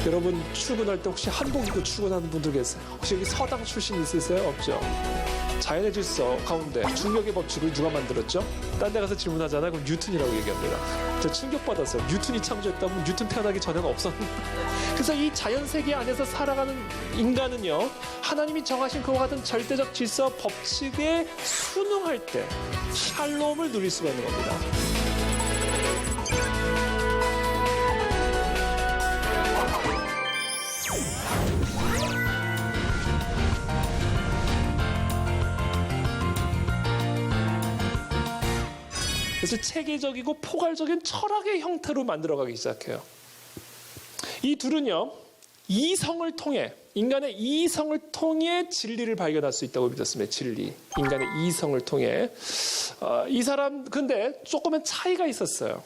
여러분 출근할 때 혹시 한복 입고 출근하는 분들 계세요? 혹시 여기 서당 출신 있으세요? 없죠? 자연의 질서 가운데 중력의 법칙을 누가 만들었죠? 딴 데 가서 질문하잖아요. 그럼 뉴턴이라고 얘기합니다. 저 충격받았어요. 뉴턴이 창조했다면 뉴턴 태어나기 전에는 없었는데. 그래서 이 자연 세계 안에서 살아가는 인간은요, 하나님이 정하신 그와 같은 절대적 질서 법칙에 순응할 때 샬롬을 누릴 수가 있는 겁니다. 그래서 체계적이고 포괄적인 철학의 형태로 만들어가기 시작해요. 이 둘은요, 이성을 통해, 인간의 이성을 통해 진리를 발견할 수 있다고 믿었습니다. 진리. 인간의 이성을 통해. 이 사람, 근데 조금은 차이가 있었어요.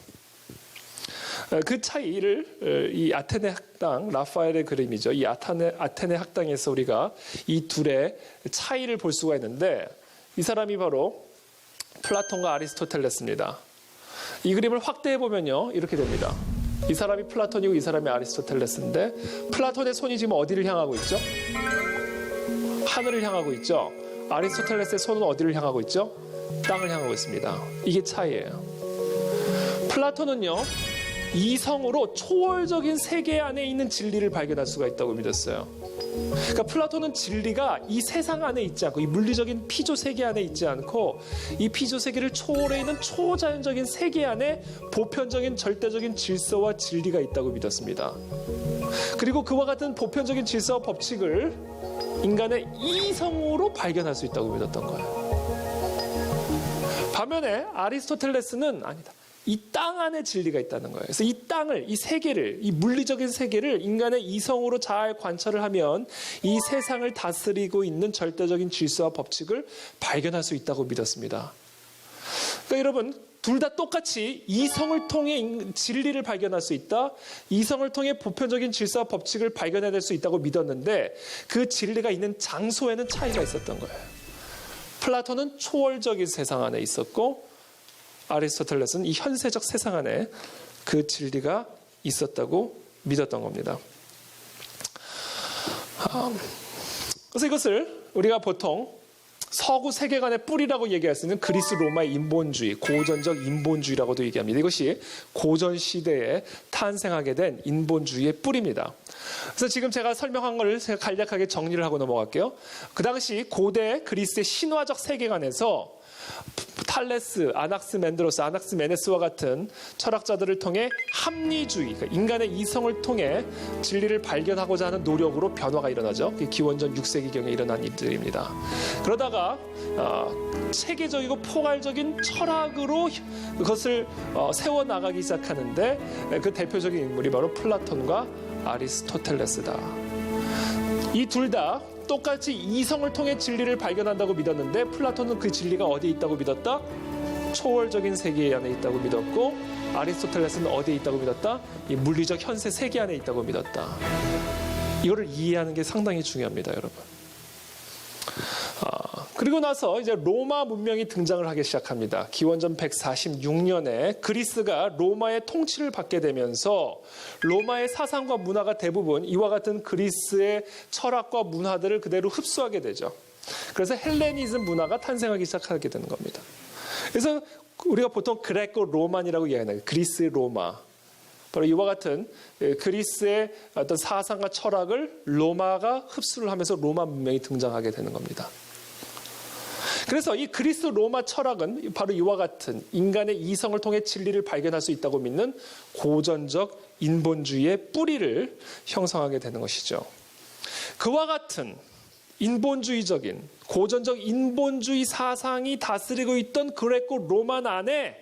그 차이를 이 아테네 학당, 라파엘의 그림이죠. 이 아테네 학당에서 우리가 이 둘의 차이를 볼 수가 있는데, 이 사람이 바로 플라톤과 아리스토텔레스입니다. 이 그림을 확대해 보면요, 이렇게 됩니다. 이 사람이 플라톤이고 이 사람이 아리스토텔레스인데, 플라톤의 손이 지금 어디를 향하고 있죠? 하늘을 향하고 있죠. 아리스토텔레스의 손은 어디를 향하고 있죠? 땅을 향하고 있습니다. 이게 차이예요. 플라톤은요, 이성으로 초월적인 세계 안에 있는 진리를 발견할 수가 있다고 믿었어요. 그러니까 플라톤은 진리가 이 세상 안에 있지 않고, 이 물리적인 피조 세계 안에 있지 않고, 이 피조 세계를 초월해 있는 초자연적인 세계 안에 보편적인 절대적인 질서와 진리가 있다고 믿었습니다. 그리고 그와 같은 보편적인 질서와 법칙을 인간의 이성으로 발견할 수 있다고 믿었던 거예요. 반면에 아리스토텔레스는 아니다. 이 땅 안에 진리가 있다는 거예요. 그래서 이 땅을, 이 세계를, 이 물리적인 세계를 인간의 이성으로 잘 관찰을 하면 이 세상을 다스리고 있는 절대적인 질서와 법칙을 발견할 수 있다고 믿었습니다. 그러니까 여러분, 둘 다 똑같이 이성을 통해 진리를 발견할 수 있다, 이성을 통해 보편적인 질서와 법칙을 발견해낼 수 있다고 믿었는데, 그 진리가 있는 장소에는 차이가 있었던 거예요. 플라톤은 초월적인 세상 안에 있었고, 아리스토텔레스는 이 현세적 세상 안에 그 진리가 있었다고 믿었던 겁니다. 그래서 이것을 우리가 보통 서구 세계관의 뿌리라고 얘기할 수 있는 그리스 로마의 인본주의, 고전적 인본주의라고도 얘기합니다. 이것이 고전 시대에 탄생하게 된 인본주의의 뿌리입니다. 그래서 지금 제가 설명한 것을 제가 간략하게 정리를 하고 넘어갈게요. 그 당시 고대 그리스의 신화적 세계관에서 탈레스, 아낙스멘드로스, 아낙스메네스와 같은 철학자들을 통해 합리주의, 그러니까 인간의 이성을 통해 진리를 발견하고자 하는 노력으로 변화가 일어나죠. 기원전 6세기경에 일어난 일들입니다. 그러다가 체계적이고 포괄적인 철학으로 그것을 세워나가기 시작하는데, 그 대표적인 인물이 바로 플라톤과 아리스토텔레스다. 이 둘 다 똑같이 이성을 통해 진리를 발견한다고 믿었는데, 플라톤은 그 진리가 어디에 있다고 믿었다? 초월적인 세계 안에 있다고 믿었고, 아리스토텔레스는 어디에 있다고 믿었다? 이 물리적 현세 세계 안에 있다고 믿었다. 이거를 이해하는 게 상당히 중요합니다, 여러분. 그리고 나서 이제 로마 문명이 등장을 하기 시작합니다. 기원전 146년에 그리스가 로마의 통치를 받게 되면서 로마의 사상과 문화가 대부분 이와 같은 그리스의 철학과 문화들을 그대로 흡수하게 되죠. 그래서 헬레니즘 문화가 탄생하기 시작하게 되는 겁니다. 그래서 우리가 보통 그레코 로만이라고 얘기하는 그리스의 로마, 바로 이와 같은 그리스의 어떤 사상과 철학을 로마가 흡수를 하면서 로마 문명이 등장하게 되는 겁니다. 그래서 이 그리스 로마 철학은 바로 이와 같은 인간의 이성을 통해 진리를 발견할 수 있다고 믿는 고전적 인본주의의 뿌리를 형성하게 되는 것이죠. 그와 같은 인본주의적인 고전적 인본주의 사상이 다스리고 있던 그레코 로만 안에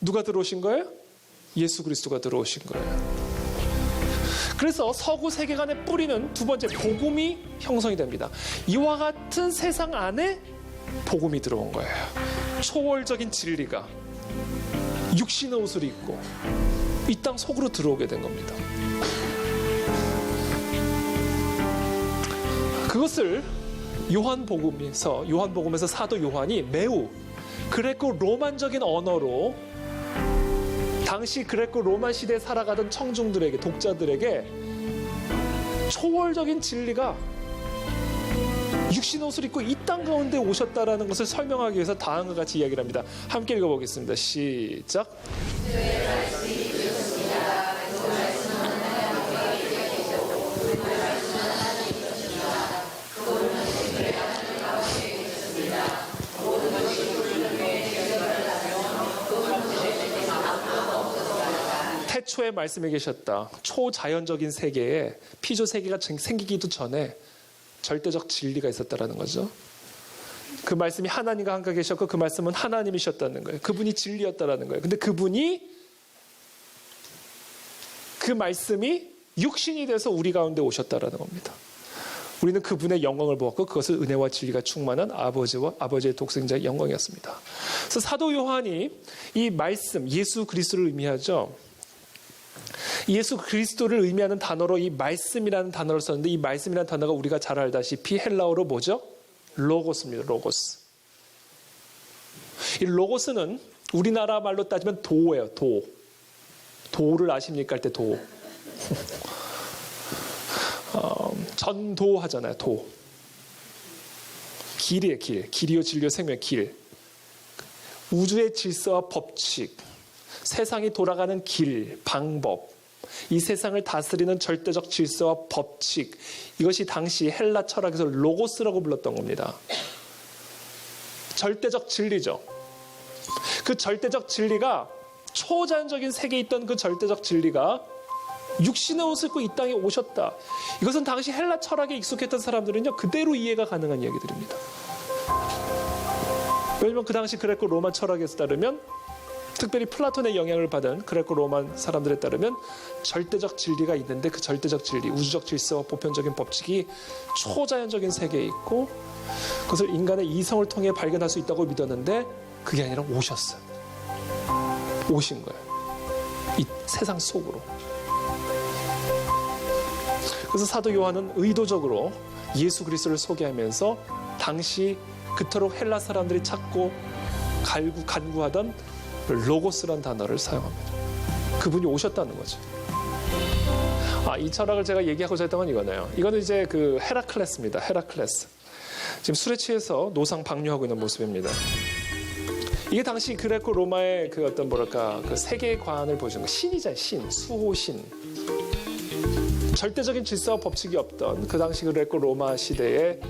누가 들어오신 거예요? 예수 그리스도가 들어오신 거예요. 그래서 서구 세계관의 뿌리는 두 번째, 복음이 형성이 됩니다. 이와 같은 세상 안에 복음이 들어온 거예요. 초월적인 진리가 육신의 옷을 입고 이 땅 속으로 들어오게 된 겁니다. 그것을 요한복음에서 사도 요한이 매우 그레코 로만적인 언어로 당시 그레코 로만 시대에 살아가던 청중들에게, 독자들에게 초월적인 진리가 육신 옷을 입고 이 땅 가운데 오셨다라는 것을 설명하기 위해서 다음과 같이 이야기를 합니다. 함께 읽어보겠습니다. 시작. 태초에 말씀에 계셨다. 초자연적인 세계에 피조 세계가 생기기도 전에 절대적 진리가 있었다라는 거죠. 그 말씀이 하나님과 함께 계셨고 그 말씀은 하나님이셨다는 거예요. 그분이 진리였다라는 거예요. 근데 그 말씀이 육신이 돼서 우리 가운데 오셨다라는 겁니다. 우리는 그분의 영광을 보았고 그것을 은혜와 진리가 충만한 아버지의 독생자의 영광이었습니다. 그래서 사도 요한이 이 말씀, 예수 그리스도를 의미하죠. 예수 그리스도를 의미하는 단어로 이 말씀이라는 단어를 썼는데 이 말씀이라는 단어가 우리가 잘 알다시피 헬라어로 뭐죠? 로고스입니다. 로고스. 이 로고스는 우리나라 말로 따지면 도예요. 도. 도를 아십니까? 할 때 도. 전도 하잖아요. 도. 길이에요. 길. 길이요 진리요 생명 길. 우주의 질서와 법칙. 세상이 돌아가는 길, 방법. 이 세상을 다스리는 절대적 질서와 법칙. 이것이 당시 헬라 철학에서 로고스라고 불렀던 겁니다. 절대적 진리죠. 그 절대적 진리가 초자연적인 세계에 있던 그 절대적 진리가 육신의 옷을 입고 이 땅에 오셨다. 이것은 당시 헬라 철학에 익숙했던 사람들은요 그대로 이해가 가능한 이야기들입니다. 왜냐하면 그 당시 그레코 로마 철학에 따르면 특별히 플라톤의 영향을 받은 그레코 로마 사람들에 따르면 절대적 진리가 있는데 그 절대적 진리, 우주적 질서와 보편적인 법칙이 초자연적인 세계에 있고 그것을 인간의 이성을 통해 발견할 수 있다고 믿었는데 그게 아니라 오셨어요. 오신 거예요. 이 세상 속으로. 그래서 사도 요한은 의도적으로 예수 그리스도를 소개하면서 당시 그토록 헬라 사람들이 찾고 간구하던 로고스란 단어를 사용합니다. 그분이 오셨다는 거죠. 이 철학을 제가 얘기하고자 했던 건 이거네요. 이거는 이제 그 헤라클레스입니다. 헤라클레스. 지금 술에 취해서 노상 방류하고 있는 모습입니다. 이게 당시 그레코 로마의 그 어떤 그 세계관을 보여주는 거. 신이잖아요. 신, 수호신. 절대적인 질서와 법칙이 없던 그 당시 그레코 로마 시대의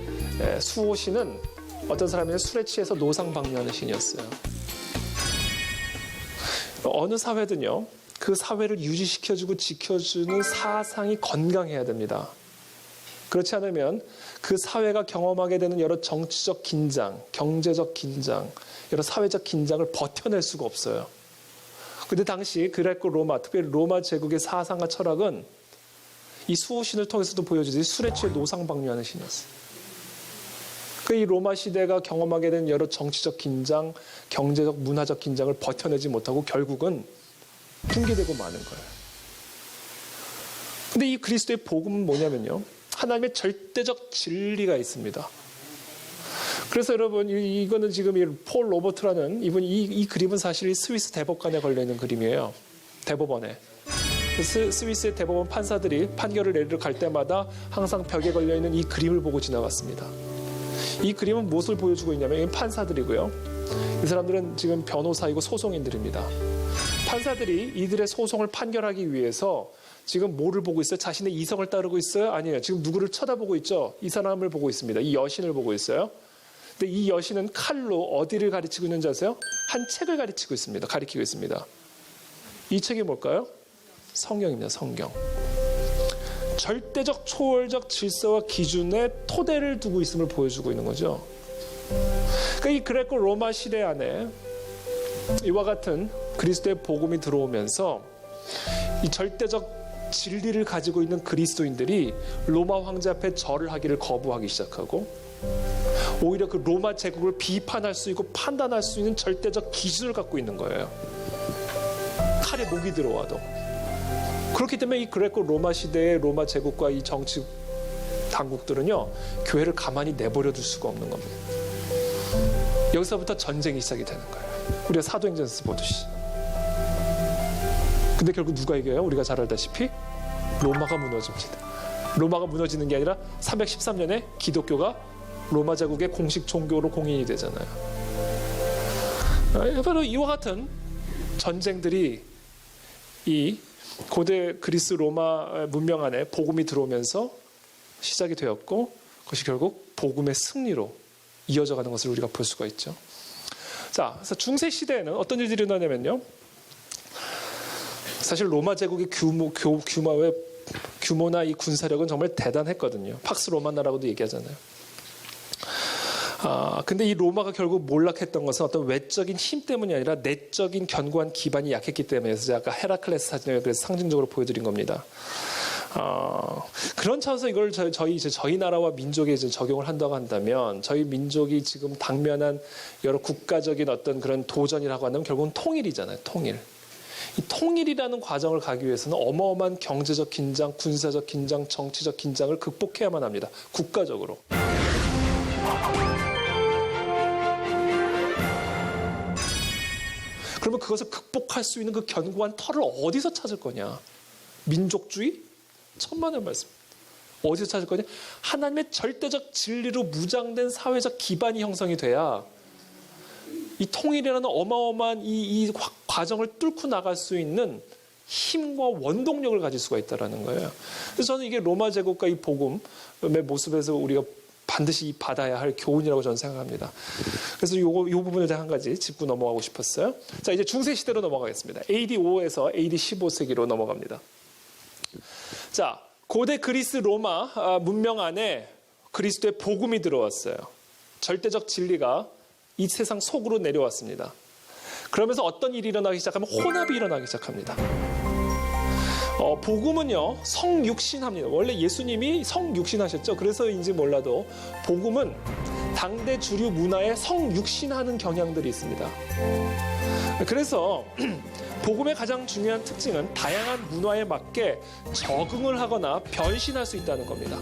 수호신은 어떤 사람이 술에 취해서 노상 방류하는 신이었어요. 어느 사회든요, 그 사회를 유지시켜주고 지켜주는 사상이 건강해야 됩니다. 그렇지 않으면 그 사회가 경험하게 되는 여러 정치적 긴장, 경제적 긴장, 여러 사회적 긴장을 버텨낼 수가 없어요. 그런데 당시 그레코 로마, 특별히 로마 제국의 사상과 철학은 이 수호신을 통해서도 보여주듯이 술에 취해 노상방류하는 신이었어요. 이 로마 시대가 경험하게 된 여러 정치적 긴장, 경제적, 문화적 긴장을 버텨내지 못하고 결국은 붕괴되고 마는 거예요. 근데 이 그리스도의 복음은 뭐냐면요. 하나님의 절대적 진리가 있습니다. 그래서 여러분, 이거는 지금 폴 로버트라는 이분, 이 그림은 사실 스위스 대법관에 걸려있는 그림이에요. 대법원에. 스위스의 대법원 판사들이 판결을 내리러 갈 때마다 항상 벽에 걸려있는 이 그림을 보고 지나갔습니다. 이 그림은 무엇을 보여주고 있냐면 판사들이고요. 이 사람들은 지금 변호사이고 소송인들입니다. 판사들이 이들의 소송을 판결하기 위해서 지금 뭐를 보고 있어요? 자신의 이성을 따르고 있어요? 아니에요. 지금 누구를 쳐다보고 있죠? 이 사람을 보고 있습니다. 이 여신을 보고 있어요. 근데 이 여신은 칼로 어디를 가리치고 있는지 아세요? 한 책을 가리키고 있습니다. 이 책이 뭘까요? 성경입니다. 성경. 절대적 초월적 질서와 기준의 토대를 두고 있음을 보여주고 있는 거죠. 그러니까 이 그레코 로마 시대 안에 이와 같은 그리스도의 복음이 들어오면서 이 절대적 진리를 가지고 있는 그리스도인들이 로마 황제 앞에 절을 하기를 거부하기 시작하고 오히려 그 로마 제국을 비판할 수 있고 판단할 수 있는 절대적 기준을 갖고 있는 거예요. 칼에 목이 들어와도. 그렇기 때문에 이 그레코 로마 시대의 로마 제국과 이 정치 당국들은요, 교회를 가만히 내버려 둘 수가 없는 겁니다. 여기서부터 전쟁이 시작이 되는 거예요. 우리가 사도행전에서 보듯이. 근데 결국 누가 이겨요? 우리가 잘 알다시피 로마가 무너집니다. 로마가 무너지는 게 아니라 313년에 기독교가 로마 제국의 공식 종교로 공인이 되잖아요. 바로 이와 같은 전쟁들이 이 고대 그리스 로마 문명 안에 복음이 들어오면서 시작이 되었고, 그것이 결국 복음의 승리로 이어져 가는 것을 우리가 볼 수가 있죠. 자, 그래서 중세 시대에는 어떤 일들이 일어나냐면요, 사실 로마 제국의 규모나 이 군사력은 정말 대단했거든요. 팍스 로마나라고도 얘기하잖아요. 근데 이 로마가 결국 몰락했던 것은 어떤 외적인 힘 때문이 아니라 내적인 견고한 기반이 약했기 때문에, 그래서 아까 헤라클레스 사진을 그래서 상징적으로 보여드린 겁니다. 그런 차원에서 이걸 저희 나라와 민족에 이제 적용을 한다고 한다면, 저희 민족이 지금 당면한 여러 국가적인 어떤 그런 도전이라고 한다면 결국은 통일이잖아요. 통일. 이 통일이라는 과정을 가기 위해서는 어마어마한 경제적 긴장, 군사적 긴장, 정치적 긴장을 극복해야만 합니다. 국가적으로. 그러면 그것을 극복할 수 있는 그 견고한 털을 어디서 찾을 거냐? 민족주의? 천만의 말씀. 어디서 찾을 거냐? 하나님의 절대적 진리로 무장된 사회적 기반이 형성이 돼야 이 통일이라는 어마어마한 이 과정을 뚫고 나갈 수 있는 힘과 원동력을 가질 수가 있다는 거예요. 그래서 저는 이게 로마 제국과 이 복음의 모습에서 우리가 반드시 받아야 할 교훈이라고 저는 생각합니다. 그래서 이 부분을 제가 한 가지 짚고 넘어가고 싶었어요. 자, 이제 중세 시대로 넘어가겠습니다. AD 5에서 AD 15세기로 넘어갑니다. 자, 고대 그리스 로마 문명 안에 그리스도의 복음이 들어왔어요. 절대적 진리가 이 세상 속으로 내려왔습니다. 그러면서 어떤 일이 일어나기 시작하면 혼합이 일어나기 시작합니다. 복음은요, 성육신합니다. 원래 예수님이 성육신하셨죠. 그래서인지 몰라도 복음은 당대 주류 문화에 성육신하는 경향들이 있습니다. 그래서 복음의 가장 중요한 특징은 다양한 문화에 맞게 적응을 하거나 변신할 수 있다는 겁니다.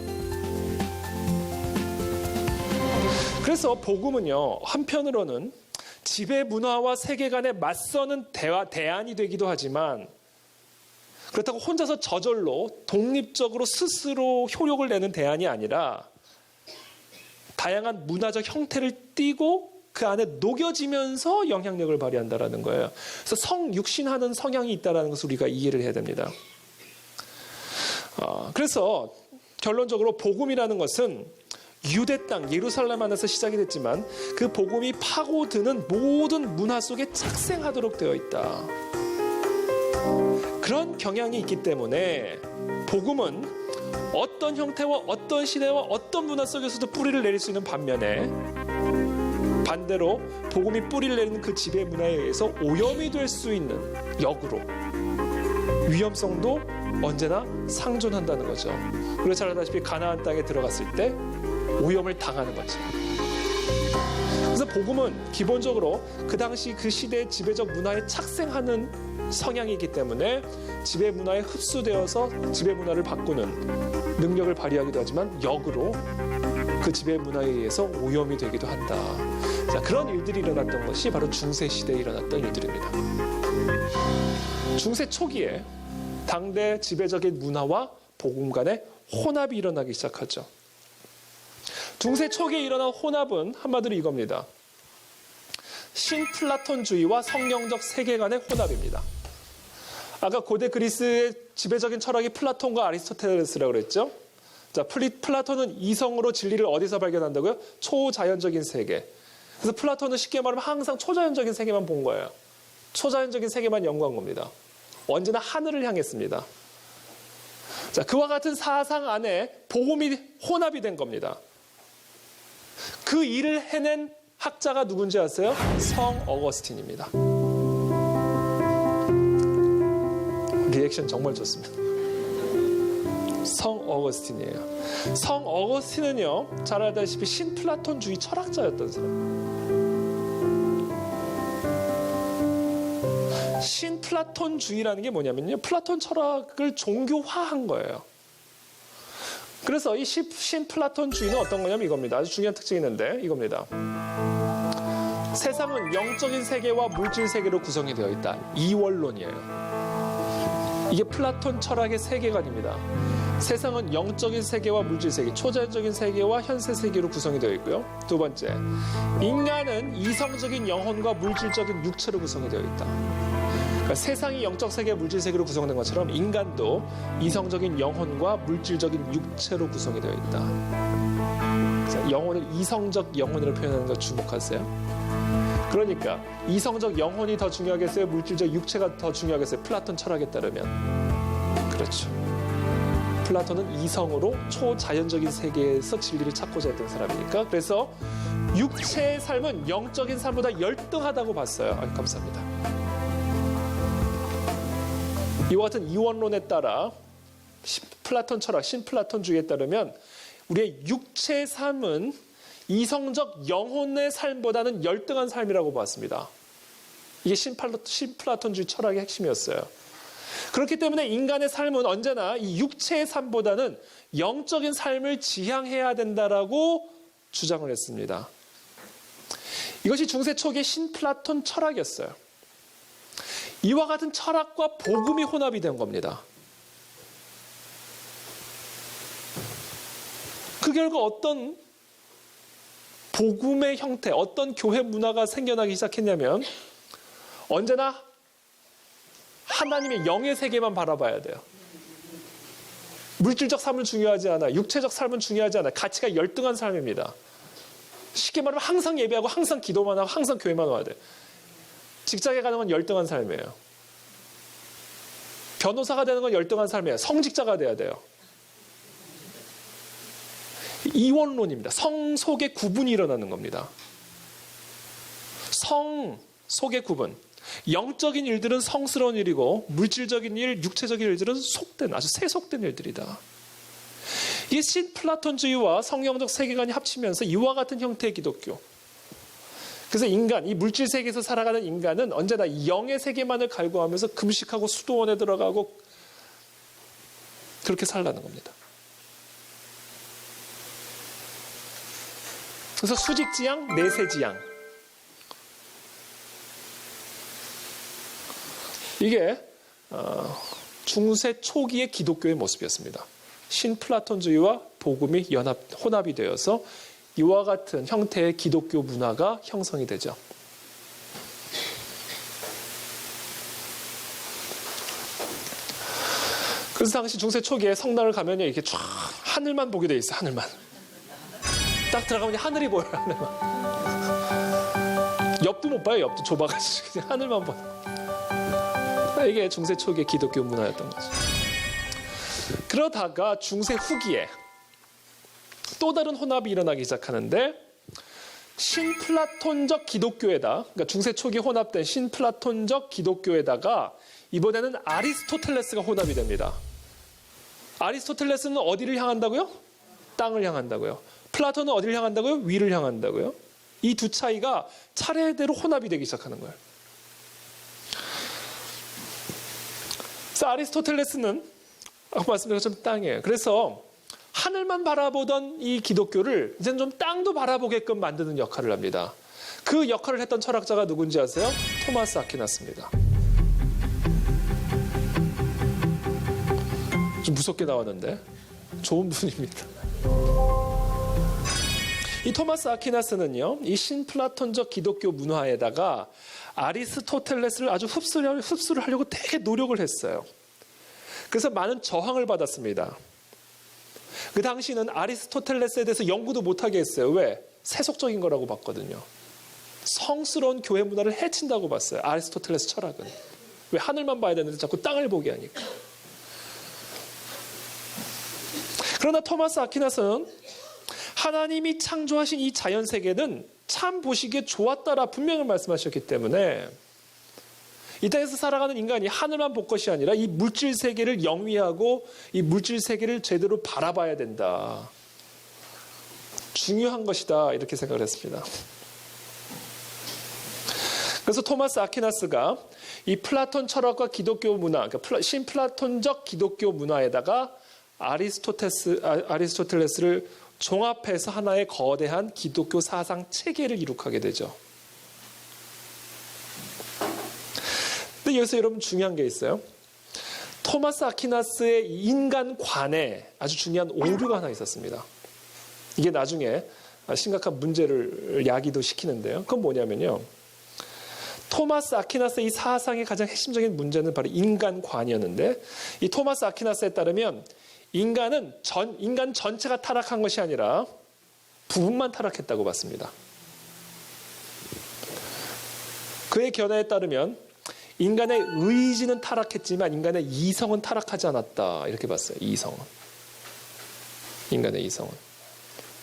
그래서 복음은요, 한편으로는 지배 문화와 세계관에 맞서는 대안이 되기도 하지만, 그렇다고 혼자서 저절로 독립적으로 스스로 효력을 내는 대안이 아니라 다양한 문화적 형태를 띠고 그 안에 녹여지면서 영향력을 발휘한다는 거예요. 그래서 성육신하는 성향이 있다는 것을 우리가 이해를 해야 됩니다. 그래서 결론적으로 복음이라는 것은 유대 땅 예루살렘 안에서 시작이 됐지만 그 복음이 파고드는 모든 문화 속에 착생하도록 되어 있다. 그런 경향이 있기 때문에 복음은 어떤 형태와 어떤 시대와 어떤 문화 속에서도 뿌리를 내릴 수 있는 반면에, 반대로 복음이 뿌리를 내리는 그 지배 문화에 의해서 오염이 될 수 있는 역으로 위험성도 언제나 상존한다는 거죠. 우리가 잘 알다시피 가나안 땅에 들어갔을 때 오염을 당하는 거죠. 그래서 복음은 기본적으로 그 당시 그 시대의 지배적 문화에 착생하는 성향이기 때문에 지배 문화에 흡수되어서 지배 문화를 바꾸는 능력을 발휘하기도 하지만 역으로 그 지배 문화에 의해서 오염이 되기도 한다. 자, 그런 일들이 일어났던 것이 바로 중세 시대에 일어났던 일들입니다. 중세 초기에 당대 지배적인 문화와 복음 간의 혼합이 일어나기 시작하죠. 중세 초기에 일어난 혼합은 한마디로 이겁니다. 신플라톤주의와 성경적 세계관의 혼합입니다. 아까 고대 그리스의 지배적인 철학이 플라톤과 아리스토텔레스라고 그랬죠. 자, 플라톤은 이성으로 진리를 어디서 발견한다고요? 초자연적인 세계. 그래서 플라톤은 쉽게 말하면 항상 초자연적인 세계만 본 거예요. 초자연적인 세계만 연구한 겁니다. 언제나 하늘을 향했습니다. 자, 그와 같은 사상 안에 복음이 혼합이 된 겁니다. 그 일을 해낸 학자가 누군지 아세요? 성 어거스틴입니다. 리액션 정말 좋습니다. 성 어거스틴이에요. 성 어거스틴은요, 잘 알다시피 신플라톤주의 철학자였던 사람. 신플라톤주의라는 게 뭐냐면요, 플라톤 철학을 종교화한 거예요. 그래서 이 신플라톤주의는 어떤 거냐면 이겁니다. 아주 중요한 특징이 있는데 이겁니다. 세상은 영적인 세계와 물질 세계로 구성이 되어 있다. 이원론이에요. 이게 플라톤 철학의 세계관입니다. 세상은 영적인 세계와 물질 세계, 초자연적인 세계와 현세 세계로 구성이 되어 있고요. 두 번째, 인간은 이성적인 영혼과 물질적인 육체로 구성이 되어 있다. 그러니까 세상이 영적 세계, 물질 세계로 구성된 것처럼 인간도 이성적인 영혼과 물질적인 육체로 구성이 되어 있다. 자, 영혼을 이성적 영혼으로 표현하는 거 주목하세요. 그러니까 이성적 영혼이 더 중요하겠어요? 물질적 육체가 더 중요하겠어요? 플라톤 철학에 따르면. 그렇죠. 플라톤은 이성으로 초자연적인 세계에서 진리를 찾고자 했던 사람이니까. 그래서 육체의 삶은 영적인 삶보다 열등하다고 봤어요. 감사합니다. 이와 같은 이원론에 따라 플라톤 철학, 신플라톤주의에 따르면 우리의 육체의 삶은 이성적 영혼의 삶보다는 열등한 삶이라고 봤습니다. 이게 신플라톤주의 철학의 핵심이었어요. 그렇기 때문에 인간의 삶은 언제나 이 육체의 삶보다는 영적인 삶을 지향해야 된다라고 주장을 했습니다. 이것이 중세 초기의 신플라톤 철학이었어요. 이와 같은 철학과 복음이 혼합이 된 겁니다. 그 결과 어떤 복음의 형태, 어떤 교회 문화가 생겨나기 시작했냐면 언제나 하나님의 영의 세계만 바라봐야 돼요. 물질적 삶은 중요하지 않아. 육체적 삶은 중요하지 않아. 가치가 열등한 삶입니다. 쉽게 말하면 항상 예배하고 항상 기도만 하고 항상 교회만 와야 돼요. 직장에 가는 건 열등한 삶이에요. 변호사가 되는 건 열등한 삶이에요. 성직자가 돼야 돼요. 이원론입니다. 성 속의 구분이 일어나는 겁니다. 성 속의 구분. 영적인 일들은 성스러운 일이고 물질적인 일, 육체적인 일들은 속된, 아주 세속된 일들이다. 이 신플라톤주의와 성경적 세계관이 합치면서 이와 같은 형태의 기독교. 그래서 인간, 이 물질 세계에서 살아가는 인간은 언제나 영의 세계만을 갈구하면서 금식하고 수도원에 들어가고 그렇게 살라는 겁니다. 그래서 수직지향, 내세지향. 이게 중세 초기의 기독교의 모습이었습니다. 신플라톤주의와 복음이 혼합이 되어서 이와 같은 형태의 기독교 문화가 형성이 되죠. 그래서 당시 중세 초기에 성당을 가면 이렇게 쫙 하늘만 보게 돼 있어요. 하늘만. 딱 들어가면 하늘이 보여요. 하늘만. 옆도 못 봐요. 옆도 좁아가지고 그냥 하늘만 보는. 이게 중세 초기의 기독교 문화였던 거죠. 그러다가 중세 후기에 또 다른 혼합이 일어나기 시작하는데 신플라톤적 기독교에다, 그러니까 중세 초기 혼합된 신플라톤적 기독교에다가 이번에는 아리스토텔레스가 혼합이 됩니다. 아리스토텔레스는 어디를 향한다고요? 땅을 향한다고요. 플라톤은 어디를 향한다고요? 위를 향한다고요. 이 두 차이가 차례대로 혼합이 되기 시작하는 거예요. 그래서 아리스토텔레스는 아까 말씀드린 것처럼 땅이에요. 그래서 하늘만 바라보던 이 기독교를 이제는 좀 땅도 바라보게끔 만드는 역할을 합니다. 그 역할을 했던 철학자가 누군지 아세요? 토마스 아퀴나스입니다. 좀 무섭게 나왔는데 좋은 분입니다. 이 토마스 아퀴나스는요, 이 신플라톤적 기독교 문화에다가 아리스토텔레스를 아주 흡수를 하려고 되게 노력을 했어요. 그래서 많은 저항을 받았습니다. 그 당시는 아리스토텔레스에 대해서 연구도 못하게 했어요. 왜? 세속적인 거라고 봤거든요. 성스러운 교회 문화를 해친다고 봤어요. 아리스토텔레스 철학은. 왜? 하늘만 봐야 되는데 자꾸 땅을 보게 하니까. 그러나 토마스 아퀴나스는 하나님이 창조하신 이 자연세계는 참 보시기에 좋았다라 분명히 말씀하셨기 때문에 이 땅에서 살아가는 인간이 하늘만 볼 것이 아니라 이 물질 세계를 영위하고 이 물질 세계를 제대로 바라봐야 된다. 중요한 것이다. 이렇게 생각을 했습니다. 그래서 토마스 아퀴나스가 이 플라톤 철학과 기독교 문화, 그러니까 신플라톤적 기독교 문화에다가 아리스토텔레스를 종합해서 하나의 거대한 기독교 사상 체계를 이룩하게 되죠. 근데 여기서 여러분 중요한 게 있어요. 토마스 아퀴나스의 인간관에 아주 중요한 오류가 하나 있었습니다. 이게 나중에 심각한 문제를 야기도 시키는데요. 그건 뭐냐면요. 토마스 아퀴나스의 이 사상의 가장 핵심적인 문제는 바로 인간관이었는데, 이 토마스 아퀴나스에 따르면 인간 전체가 타락한 것이 아니라 부분만 타락했다고 봤습니다. 그의 견해에 따르면 인간의 의지는 타락했지만 인간의 이성은 타락하지 않았다, 이렇게 봤어요. 인간의 이성은.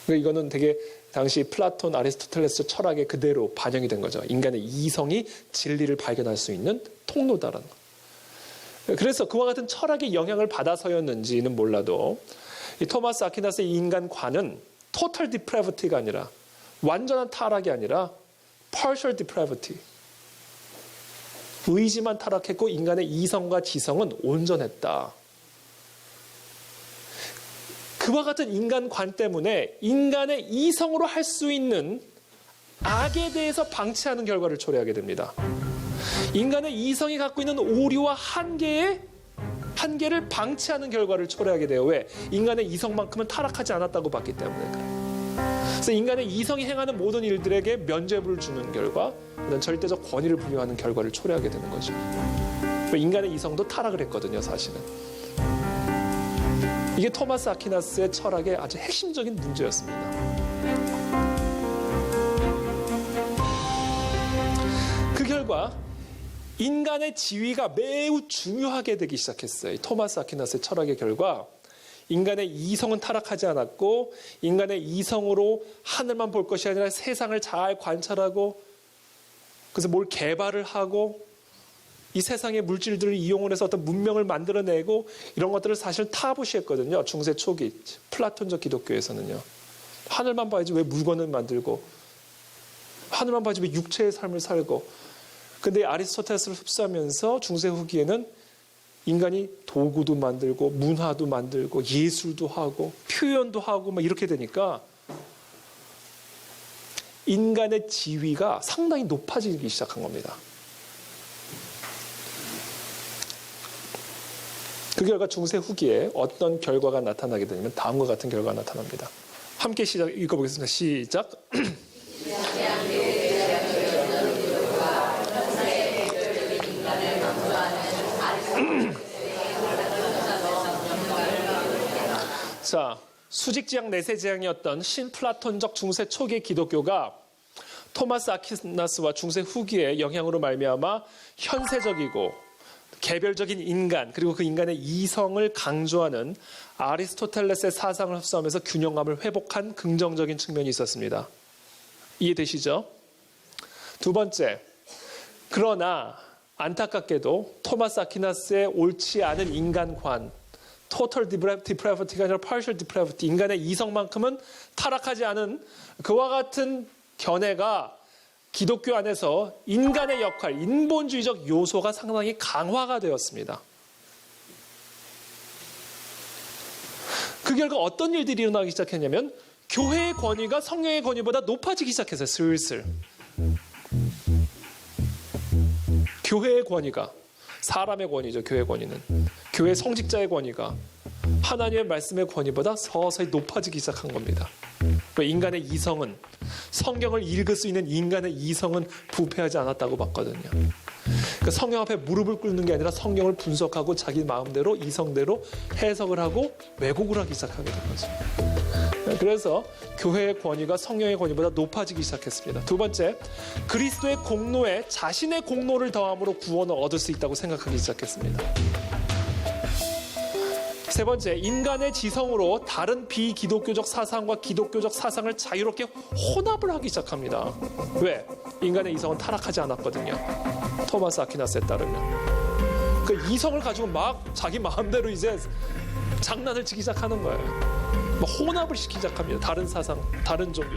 그러니까 이거는 되게 당시 플라톤, 아리스토텔레스 철학에 그대로 반영이 된 거죠. 인간의 이성이 진리를 발견할 수 있는 통로다라는 거. 그래서 그와 같은 철학의 영향을 받아서였는지는 몰라도 이 토마스 아퀴나스의 인간관은 total depravity가 아니라, 완전한 타락이 아니라 partial depravity, 의지만 타락했고 인간의 이성과 지성은 온전했다. 그와 같은 인간관 때문에 인간의 이성으로 할 수 있는 악에 대해서 방치하는 결과를 초래하게 됩니다. 인간의 이성이 갖고 있는 오류와 한계를 방치하는 결과를 초래하게 돼요. 왜? 인간의 이성만큼은 타락하지 않았다고 봤기 때문에 그래요. 그래서 인간의 이성이 행하는 모든 일들에게 면죄부를 주는 결과, 절대적 권위를 부여하는 결과를 초래하게 되는 거죠. 인간의 이성도 타락을 했거든요, 사실은. 이게 토마스 아퀴나스의 철학의 아주 핵심적인 문제였습니다. 그 결과 인간의 지위가 매우 중요하게 되기 시작했어요. 토마스 아퀴나스의 철학의 결과 인간의 이성은 타락하지 않았고, 인간의 이성으로 하늘만 볼 것이 아니라 세상을 잘 관찰하고, 그래서 뭘 개발을 하고, 이 세상의 물질들을 이용을 해서 어떤 문명을 만들어내고, 이런 것들을 사실 타부시했거든요. 중세 초기 플라톤적 기독교에서는요. 하늘만 봐야지 왜 물건을 만들고, 하늘만 봐야지 왜 육체의 삶을 살고. 근데 아리스토텔레스를 흡수하면서 중세 후기에는 인간이 도구도 만들고 문화도 만들고 예술도 하고 표현도 하고 막 이렇게 되니까 인간의 지위가 상당히 높아지기 시작한 겁니다. 그 결과 중세 후기에 어떤 결과가 나타나게 되냐면 다음과 같은 결과가 나타납니다. 함께 읽어보겠습니다. 시작. 자, 수직지향 내세지향이었던 신플라톤적 중세 초기 기독교가 토마스 아퀴나스와 중세 후기의 영향으로 말미암아 현세적이고 개별적인 인간, 그리고 그 인간의 이성을 강조하는 아리스토텔레스의 사상을 흡수하면서 균형감을 회복한 긍정적인 측면이 있었습니다. 이해되시죠? 두 번째, 그러나 안타깝게도 토마스 아퀴나스의 옳지 않은 인간관, total depravity가 아니라 partial depravity, 인간의 이성만큼은 타락하지 않은 그와 같은 견해가 기독교 안에서 인간의 역할, 인본주의적 요소가 상당히 강화가 되었습니다. 그 결과 어떤 일들이 일어나기 시작했냐면 교회의 권위가 성령의 권위보다 높아지기 시작했어요. 슬슬. 교회의 권위가, 사람의 권위죠. 교회의 권위는. 교회 성직자의 권위가 하나님의 말씀의 권위보다 서서히 높아지기 시작한 겁니다. 인간의 이성은, 성경을 읽을 수 있는 인간의 이성은 부패하지 않았다고 봤거든요. 그러니까 성경 앞에 무릎을 꿇는 게 아니라 성경을 분석하고 자기 마음대로, 이성대로 해석을 하고 왜곡을 하기 시작하게 된 거죠. 그래서 교회의 권위가 성령의 권위보다 높아지기 시작했습니다. 두 번째, 그리스도의 공로에 자신의 공로를 더함으로 구원을 얻을 수 있다고 생각하기 시작했습니다. 세 번째, 인간의 지성으로 다른 비기독교적 사상과 기독교적 사상을 자유롭게 혼합을 하기 시작합니다. 왜? 인간의 이성은 타락하지 않았거든요. 토마스 아퀴나스에 따르면. 그 이성을 가지고 막 자기 마음대로 이제 장난을 치기 시작하는 거예요. 막 혼합을 시키기 시작합니다. 다른 사상, 다른 종교.